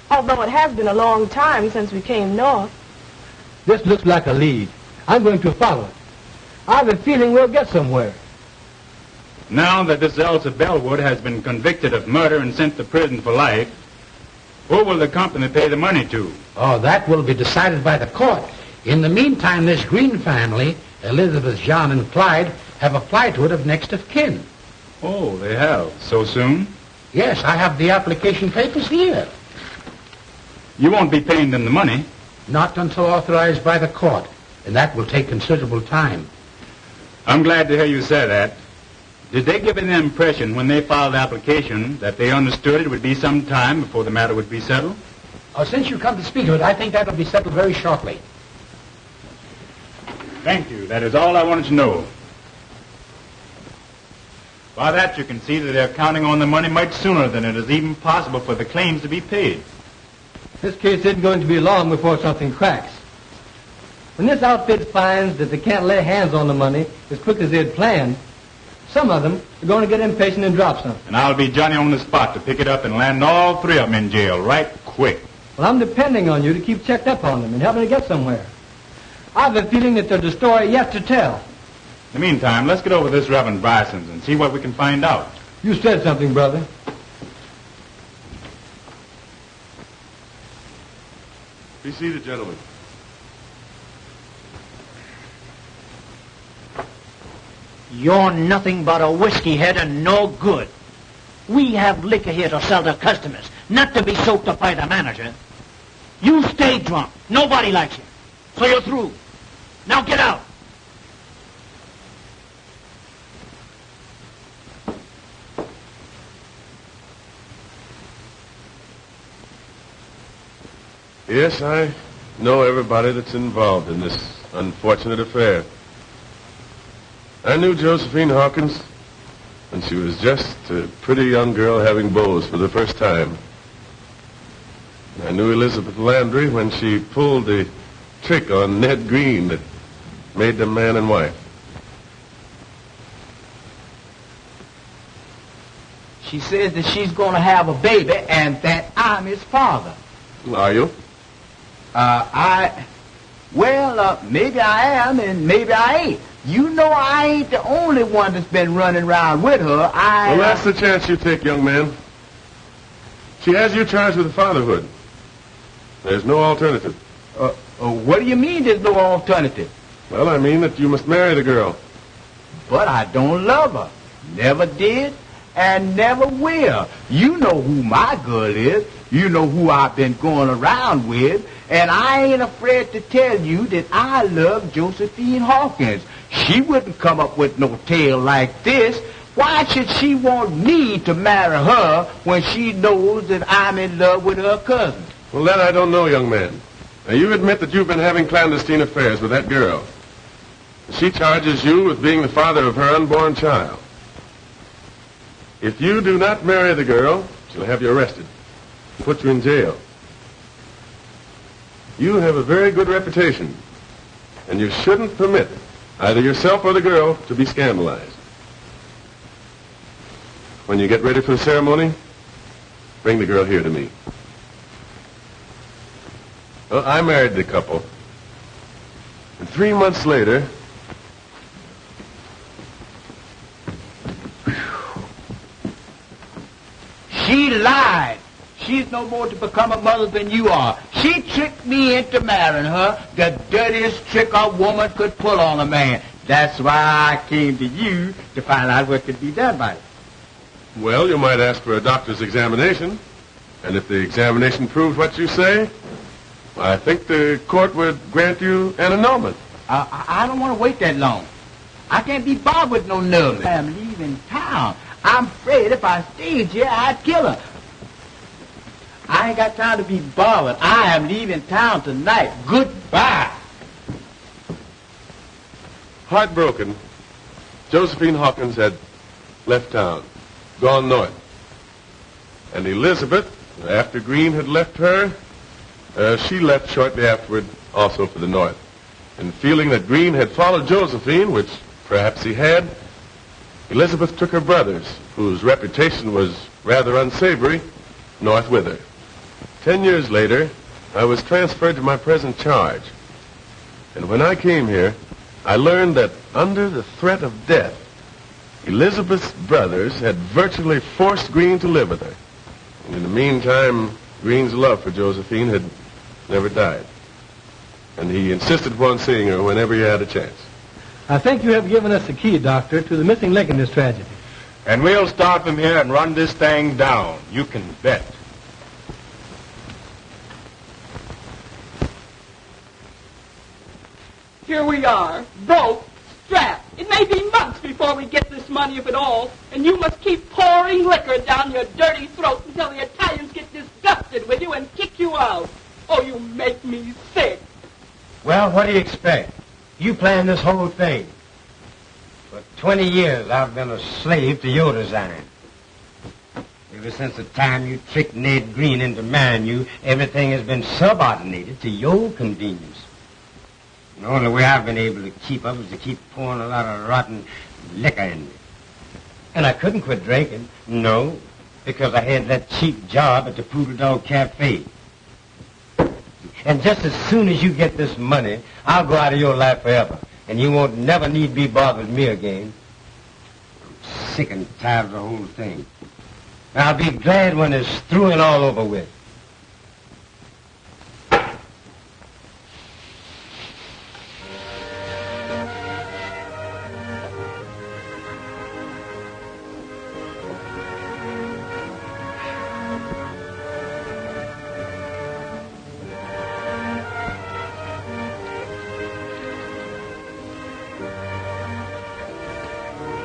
Although it has been a long time since we came north. This looks like a lead. I'm going to follow it. I have a feeling we'll get somewhere. Now that this Elsa Bellwood has been convicted of murder and sent to prison for life, who will the company pay the money to? Oh, that will be decided by the court. In the meantime, this Green family, Elizabeth, John, and Clyde, have applied to it of next of kin. Oh, they have? So soon? Yes, I have the application papers here. You won't be paying them the money? Not until authorized by the court, and that will take considerable time. I'm glad to hear you say that. Did they give you the impression when they filed the application that they understood it would be some time before the matter would be settled? Oh, since you come to speak of it, I think that will be settled very shortly. Thank you. That is all I wanted to know. By that, you can see that they're counting on the money much sooner than it is even possible for the claims to be paid. This case isn't going to be long before something cracks. When this outfit finds that they can't lay hands on the money as quick as they had planned, Some of them are going to get impatient and drop something. And I'll be Johnny on the spot to pick it up and land all three of them in jail right quick. Well, I'm depending on you to keep checked up on them and help me to get somewhere. I have a feeling that there's a story yet to tell. In the meantime, let's get over this Reverend Bryson's and see what we can find out. You said something, brother. Be seated, gentlemen. You're nothing but a whiskey head and no good. We have liquor here to sell to customers, not to be soaked up by the manager. You stay drunk. Nobody likes you. So you're through. Now get out. Yes, I know everybody that's involved in this unfortunate affair. I knew Josephine Hawkins when she was just a pretty young girl having beaus for the first time. I knew Elizabeth Landry when she pulled the trick on Ned Green that made them man and wife. She says that she's going to have a baby and that I'm his father. Are you? Maybe I am and maybe I ain't. You know I ain't the only one that's been running around with her. Well, that's the chance you take, young man. She has you charged with fatherhood. There's no alternative. What do you mean there's no alternative? Well, I mean that you must marry the girl. But I don't love her. Never did and never will. You know who my girl is. You know who I've been going around with. And I ain't afraid to tell you that I love Josephine Hawkins. She wouldn't come up with no tale like this. Why should she want me to marry her when she knows that I'm in love with her cousin? Well, that I don't know, young man. Now, you admit that you've been having clandestine affairs with that girl. She charges you with being the father of her unborn child. If you do not marry the girl, she'll have you arrested, put you in jail. You have a very good reputation, and you shouldn't permit either yourself or the girl to be scandalized. When you get ready for the ceremony, bring the girl here to me. Well, I married the couple, and 3 months later, she lied. She's no more to become a mother than you are. She tricked me into marrying her, the dirtiest trick a woman could pull on a man. That's why I came to you to find out what could be done about it. well, you might ask for a doctor's examination, and if the examination proves what you say, I think the court would grant you an annulment. I don't want to wait that long. I can't be bothered with no nerves. I'm leaving town. I'm afraid if I stayed here, I'd kill her. I ain't got time to be bothered. I am leaving town tonight. Goodbye. Heartbroken, Josephine Hawkins had left town, gone north. And Elizabeth, after Green had left her, she left shortly afterward also for the north. And feeling that Green had followed Josephine, which perhaps he had, Elizabeth took her brothers, whose reputation was rather unsavory, north with her. 10 years later, I was transferred to my present charge. And when I came here, I learned that under the threat of death, Elizabeth's brothers had virtually forced Green to live with her. And in the meantime, Green's love for Josephine had never died. And he insisted upon seeing her whenever he had a chance. I think you have given us the key, Doctor, to the missing link in this tragedy. And we'll start from here and run this thing down. You can bet. Here we are, broke, strapped. It may be months before we get this money, if at all, and you must keep pouring liquor down your dirty throat until the Italians get disgusted with you and kick you out. Oh, you make me sick. Well, what do you expect? You planned this whole thing. For 20 years, I've been a slave to your design. Ever since the time you tricked Ned Green into marrying you, everything has been subordinated to your convenience. The only way I've been able to keep up is to keep pouring a lot of rotten liquor in me. And I couldn't quit drinking. No, because I had that cheap job at the Poodle Dog Cafe. And just as soon as you get this money, I'll go out of your life forever. And you won't never need be bothered with me again. I'm sick and tired of the whole thing. And I'll be glad when it's through and all over with.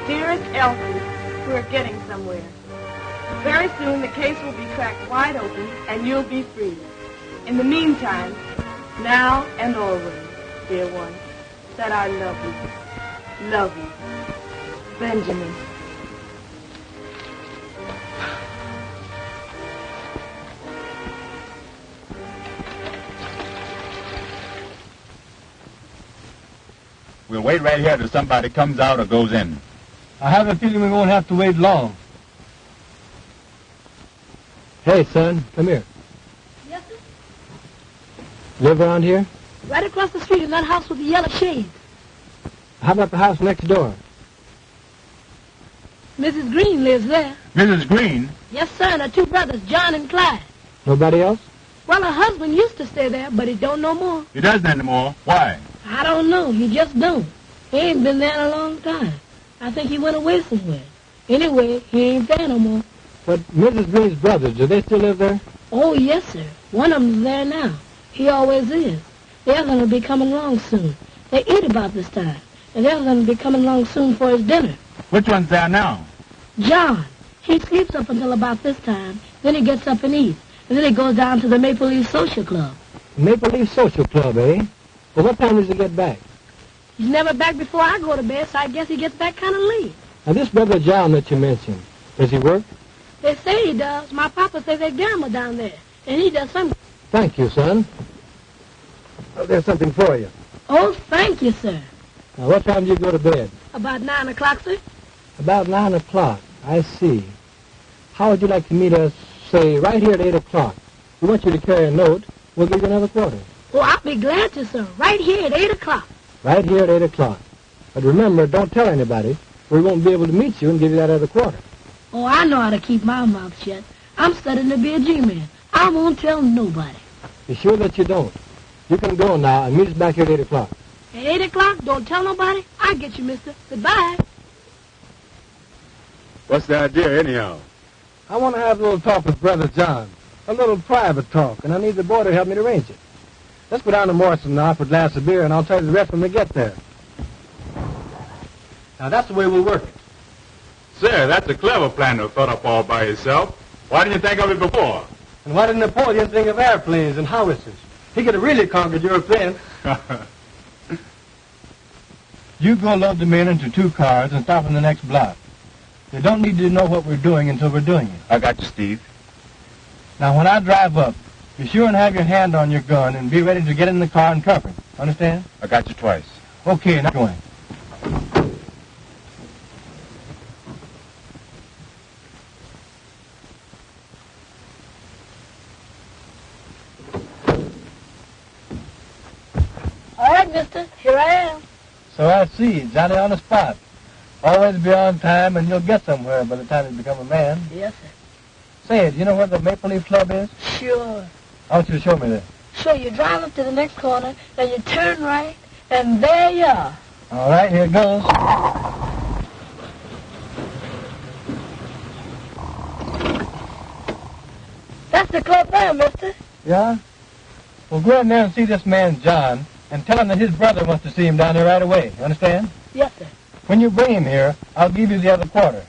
Dearest Elsie, we're getting somewhere. Very soon the case will be cracked wide open and you'll be free. In the meantime, now and always, dear one, that I love you. Love you. Benjamin. We'll wait right here till somebody comes out or goes in. I have a feeling we won't have to wait long. Hey, son, come here. Yes, sir? Live around here? Right across the street in that house with the yellow shades. How about the house next door? Mrs. Green lives there. Mrs. Green? Yes, sir, and her two brothers, John and Clyde. Nobody else? Well, her husband used to stay there, but he don't no more. He doesn't anymore. Why? I don't know. He just don't. He ain't been there in a long time. I think he went away somewhere. Anyway, he ain't there no more. But Mrs. Green's brothers, do they still live there? Oh, yes, sir. One of them's there now. He always is. The other one will be coming along soon. They eat about this time. And the other one will be coming along soon for his dinner. Which one's there now? John. He sleeps up until about this time. Then he gets up and eats. And then he goes down to the Maple Leaf Social Club. Maple Leaf Social Club, eh? Well, what time does he get back? He's never back before I go to bed, so I guess he gets back kind of late. Now, this brother John that you mentioned, does he work? They say he does. My papa says they gamble down there. And he does something. Thank you, son. Oh, there's something for you. Oh, thank you, sir. Now, what time do you go to bed? About 9 o'clock, sir. About 9 o'clock. I see. How would you like to meet us, say, right here at 8 o'clock? We want you to carry a note. We'll give you another quarter. Oh, I'll be glad to, sir. Right here at 8 o'clock. Right here at 8 o'clock. But remember, don't tell anybody. We won't be able to meet you and give you that other quarter. Oh, I know how to keep my mouth shut. I'm studying to be a G-man. I won't tell nobody. Be sure that you don't. You can go now and meet us back here at 8 o'clock. At 8 o'clock? Don't tell nobody? I'll get you, mister. Goodbye. What's the idea, anyhow? I want to have a little talk with Brother John. A little private talk, and I need the boy to help me arrange it. Let's go down to Morrison now for a glass of beer, and I'll tell you the rest when we get there. Now, that's the way we'll work it. Sir, that's a clever plan to have thought up all by yourself. Why didn't you think of it before? And why didn't Napoleon think of airplanes and howitzers? He could have really conquered Europe then. You go load the men into 2 cars and stop in the next block. They don't need to know what we're doing until we're doing it. I got you, Steve. Now, when I drive up, be sure and have your hand on your gun and be ready to get in the car and cover it. Understand? I got you twice. Okay, now going. All right, mister. Here I am. So I see. Johnny on the spot. Always be on time, and you'll get somewhere by the time you become a man. Yes, sir. Say, do you know where the Maple Leaf Club is? Sure. I want you to show me that. So you drive up to the next corner, then you turn right, and there you are. All right, here it goes. That's the club there, mister. Yeah? Well, go in there and see this man, John, and tell him that his brother wants to see him down there right away. Understand? Yes, sir. When you bring him here, I'll give you the other quarter.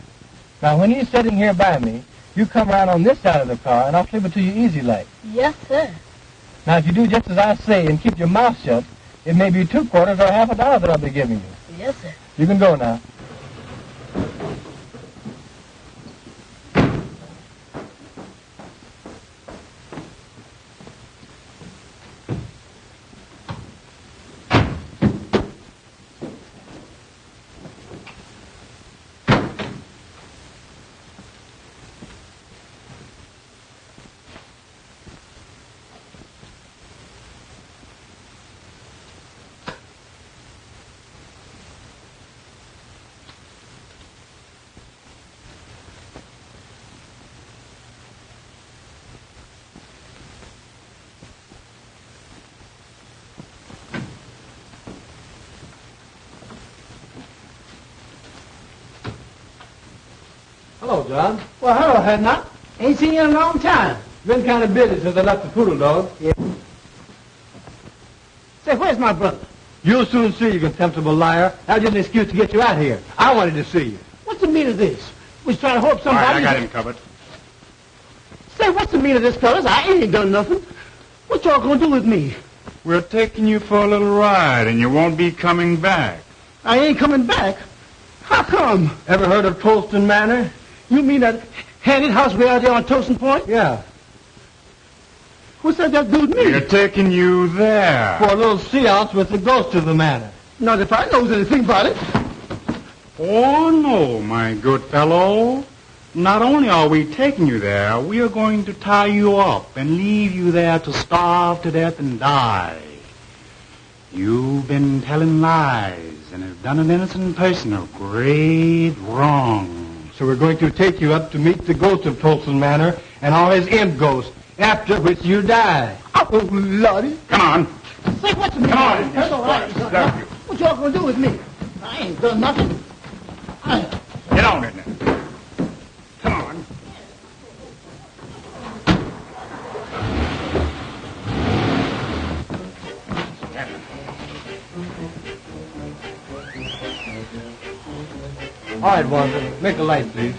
Now, when he's sitting here by me, you come around on this side of the car, and I'll flip it to you easy like. Yes, sir. Now, if you do just as I say and keep your mouth shut, it may be 2 quarters or half a dollar that I'll be giving you. Yes, sir. You can go now. Hello, John. Well, hello, Edna. Ain't seen you in a long time. Been kind of busy since I left the poodle dog. Yeah. Say, where's my brother? You'll soon see, you contemptible liar. That was just an excuse to get you out here. I wanted to see you. What's the meaning of this? Was trying to hope somebody... All right, I got him covered. Say, what's the meaning of this, fellas? I ain't done nothing. What y'all gonna do with me? We're taking you for a little ride, and you won't be coming back. I ain't coming back. How come? Ever heard of Tolston Manor? You mean that handy house way out there on Tolston Point? Yeah. What's that got to do with me? We're taking you there. For a little seance with the ghost of the manor. Not if I knows anything about it. Oh, no, my good fellow. Not only are we taking you there, we are going to tie you up and leave you there to starve to death and die. You've been telling lies and have done an innocent person a great wrong. So we're going to take you up to meet the ghost of Tolston Manor and all his imp ghosts, after which you die. Oh, Lordy. Come on. Say, what's the meaning? Come on. That's all right. What y'all gonna do with me? I ain't done nothing. Get on it now. Come on. All right, Wanda, make a light, please.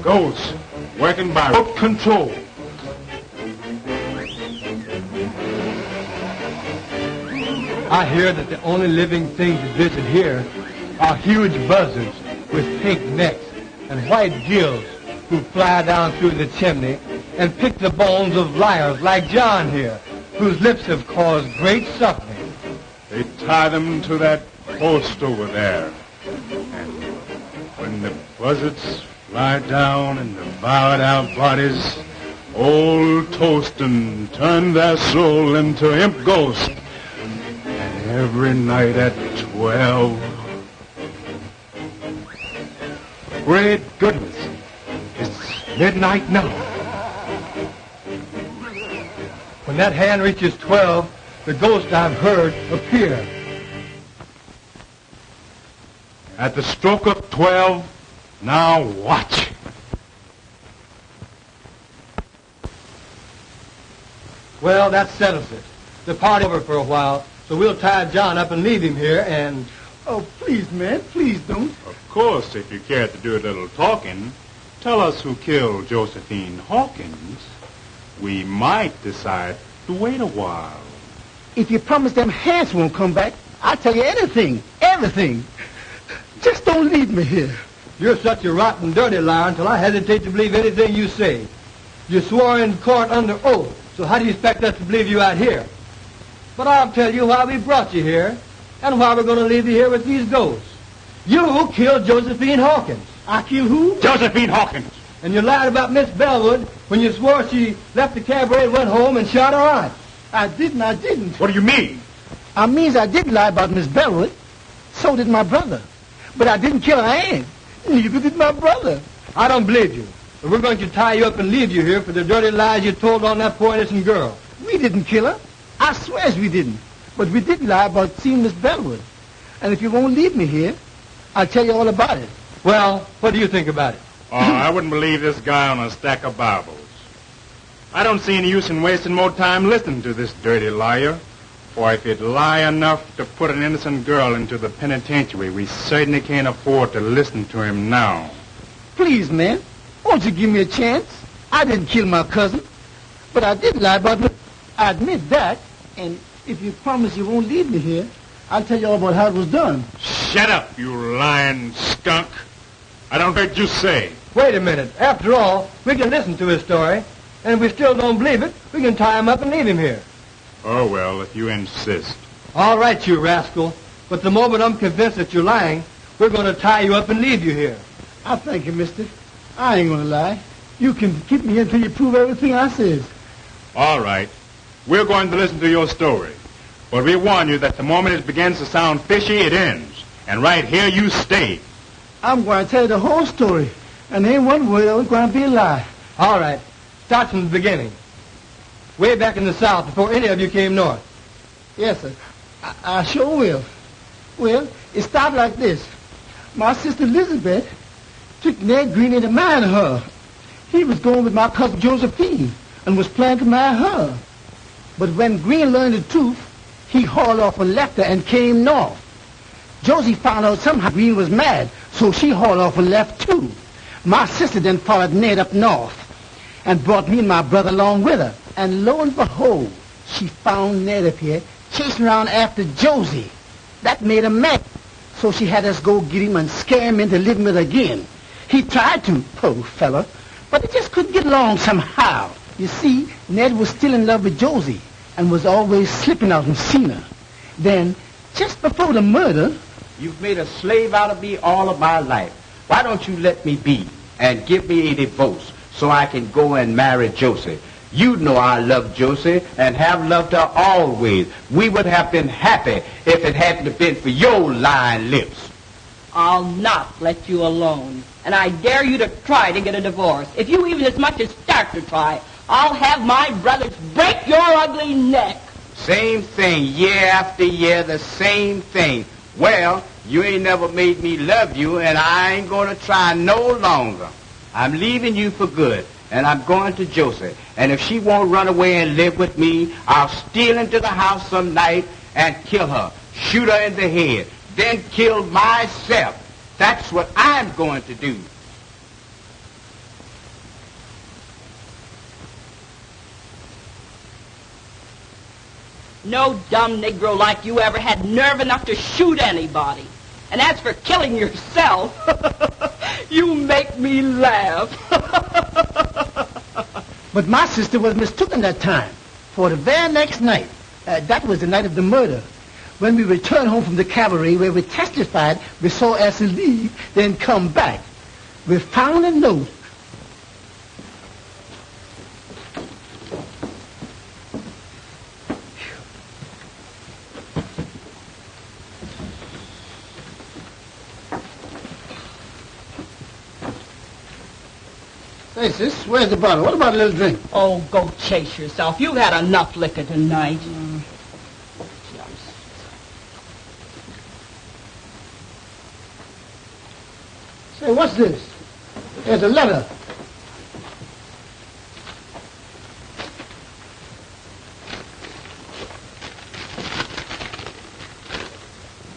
Ghosts, working by rope control. I hear that the only living things that visit here are huge buzzards with pink necks and white gills who fly down through the chimney and pick the bones of liars like John here, whose lips have caused great suffering. They tie them to that post over there. And when the buzzards fly down and devour our bodies, old Tolston turned their soul into imp ghosts. And every night at 12... Great goodness, it's midnight now. When that hand reaches 12, the ghost I've heard appear. At the stroke of 12, now watch. Well, that settles it. The party's over for a while, so we'll tie John up and leave him here and... Oh, please, man, please don't. Of course, if you care to do a little talking, tell us who killed Josephine Hawkins. We might decide to wait a while. If you promise them hands won't come back, I'll tell you anything, everything. Just don't leave me here. You're such a rotten, dirty liar until I hesitate to believe anything you say. You swore in court under oath, so how do you expect us to believe you out here? But I'll tell you why we brought you here, and why we're going to leave you here with these ghosts. You killed Josephine Hawkins. I killed who? Josephine Hawkins. And you lied about Miss Bellwood when you swore she left the cabaret and went home and shot her aunt. I didn't. What do you mean? I means I did lie about Miss Bellwood. So did my brother. But I didn't kill her aunt. Neither did my brother. I don't believe you. But we're going to tie you up and leave you here for the dirty lies you told on that poor innocent girl. We didn't kill her. I swears we didn't. But we did lie about seeing Miss Bellwood. And if you won't leave me here, I'll tell you all about it. Well, what do you think about it? Oh, I wouldn't believe this guy on a stack of Bibles. I don't see any use in wasting more time listening to this dirty liar. For if he'd lie enough to put an innocent girl into the penitentiary, we certainly can't afford to listen to him now. Please, man, won't you give me a chance? I didn't kill my cousin, but I did lie about her. I admit that, and if you promise you won't leave me here, I'll tell you all about how it was done. Shut up, you lying skunk. I don't heard you say. Wait a minute. After all, we can listen to his story, and if we still don't believe it, we can tie him up and leave him here. Oh, well, if you insist. All right, you rascal. But the moment I'm convinced that you're lying, we're going to tie you up and leave you here. I thank you, mister. I ain't going to lie. You can keep me here until you prove everything I says. All right. We're going to listen to your story. But we warn you that the moment it begins to sound fishy, it ends. And right here you stay. I'm going to tell you the whole story. And there ain't one word of it's going to be a lie. All right. Start from the beginning. Way back in the South, before any of you came north. Yes, sir. I sure will. Well, it started like this. My sister Elizabeth took Ned Green into marrying her. He was going with my cousin Josephine and was planning to marry her. But when Green learned the truth, he hauled off and left her and came north. Josie found out somehow Green was mad, so she hauled off and left too. My sister then followed Ned up north and brought me and my brother along with her. And lo and behold, she found Ned up here chasing around after Josie. That made her mad. So she had us go get him and scare him into living with her again. He tried to, poor fella, but he just couldn't get along somehow. You see, Ned was still in love with Josie and was always slipping out and seeing her. Then, just before the murder... You've made a slave out of me all of my life. Why don't you let me be and give me a divorce so I can go and marry Josie? You know I love Josie and have loved her always. We would have been happy if it hadn't been for your lying lips. I'll not let you alone. And I dare you to try to get a divorce. If you even as much as start to try, I'll have my brothers break your ugly neck. Same thing, year after year, the same thing. Well, you ain't never made me love you, and I ain't going to try no longer. I'm leaving you for good, and I'm going to Josie. And if she won't run away and live with me, I'll steal into the house some night and kill her, shoot her in the head, then kill myself. That's what I'm going to do. No dumb Negro like you ever had nerve enough to shoot anybody. And as for killing yourself, you make me laugh. But my sister was mistaken that time. For the very next night, that was the night of the murder, when we returned home from the cabaret where we testified, we saw Elsie leave, then come back. We found a note. Hey, sis, where's the bottle? What about a little drink? Oh, go chase yourself. You've had enough liquor tonight. Say, what's this? There's a letter.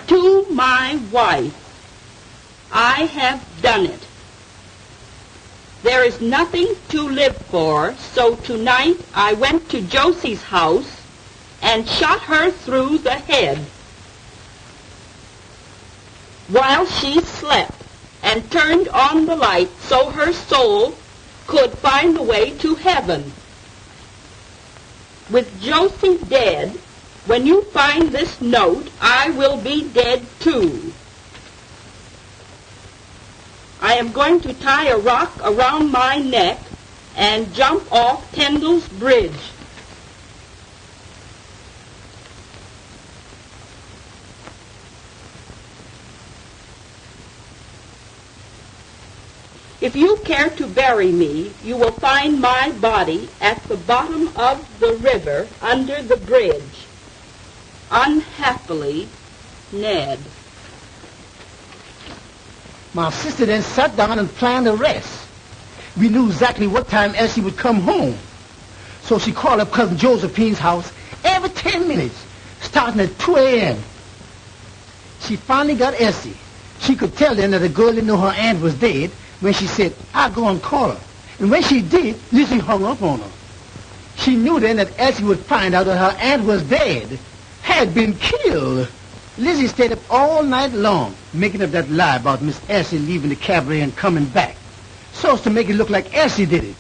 To my wife, I have done it. There is nothing to live for, so tonight I went to Josie's house and shot her through the head while she slept, and turned on the light so her soul could find the way to heaven. With Josie dead, when you find this note, I will be dead too. I am going to tie a rock around my neck and jump off Tyndall's Bridge. If you care to bury me, you will find my body at the bottom of the river under the bridge. Unhappily, Ned. My sister then sat down and planned the rest. We knew exactly what time Elsie would come home. So she called up Cousin Josephine's house every 10 minutes, starting at 2 a.m. She finally got Elsie. She could tell then that the girl didn't know her aunt was dead when she said, I'll go and call her. And when she did, Lizzie hung up on her. She knew then that Elsie would find out that her aunt was dead, had been killed. Lizzie stayed up all night long, making up that lie about Miss Elsie leaving the cabaret and coming back, so as to make it look like Elsie did it.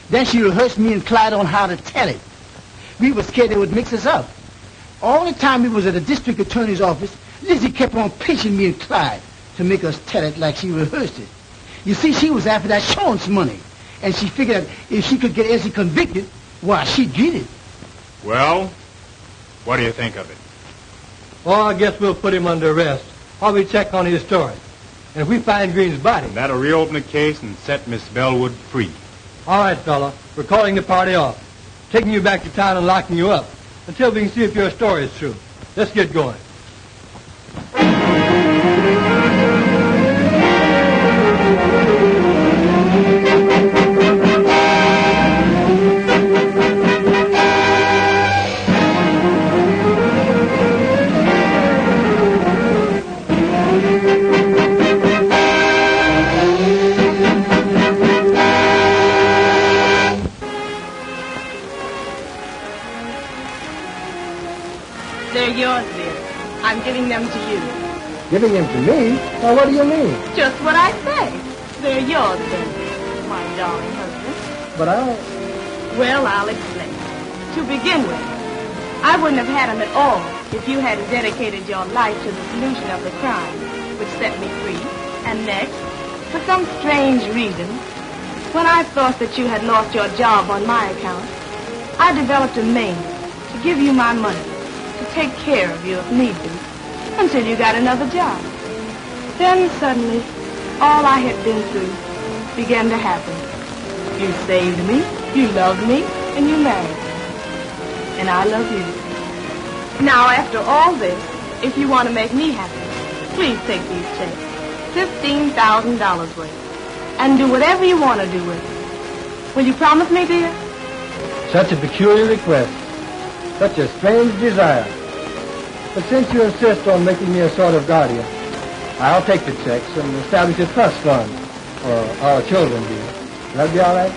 Then she rehearsed me and Clyde on how to tell it. We were scared they would mix us up. All the time we was at the district attorney's office, Lizzie kept on pinching me and Clyde to make us tell it like she rehearsed it. You see, she was after that insurance money, and she figured that if she could get Elsie convicted, why, she'd get it. Well, what do you think of it? Well, I guess we'll put him under arrest while we check on his story. And if we find Green's body... That'll reopen the case and set Miss Bellwood free. All right, fella. We're calling the party off, taking you back to town and locking you up until we can see if your story is true. Let's get going. They're yours, dear. I'm giving them to you. Giving him to me? Now, what do you mean? Just what I say. They're yours, then, my darling husband. But Well, I'll explain. To begin with, I wouldn't have had them at all if you hadn't dedicated your life to the solution of the crime, which set me free. And next, for some strange reason, when I thought that you had lost your job on my account, I developed a means to give you my money, to take care of you if need be, until you got another job. Then suddenly, all I had been through began to happen. You saved me, you loved me, and you married me. And I love you. Now, after all this, if you want to make me happy, please take these checks, $15,000 worth, and do whatever you want to do with it. Will you promise me, dear? Such a peculiar request. Such a strange desire. But since you insist on making me a sort of guardian, I'll take the checks and establish a trust fund for our children, dear. Will that be all right?